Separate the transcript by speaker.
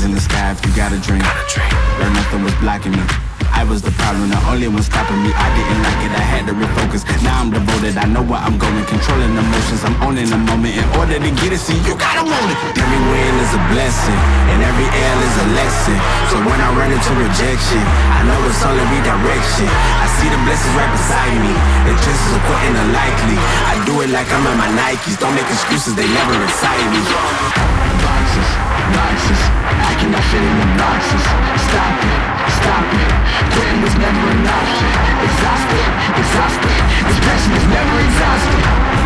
Speaker 1: stars in the sky if you got a dream. Learn nothing was blocking me. I was the problem, the only one stopping me. I didn't like it, I had to refocus. Now I'm devoted, I know where I'm going. Controlling emotions, I'm owning the moment. In order to get it, see, you gotta want it. Every win is a blessing, and every L is a lesson. So when I run into rejection, I know it's only redirection. I see the blessings right beside me. The chances of quitting are likely. I do it like I'm in my Nikes. Don't make excuses, they never excite me. Boxes, boxes, I cannot fit in the boxes. Stop it, stop it. Quitting was never an option. Exhausted, exhausted. This passion is never exhausted.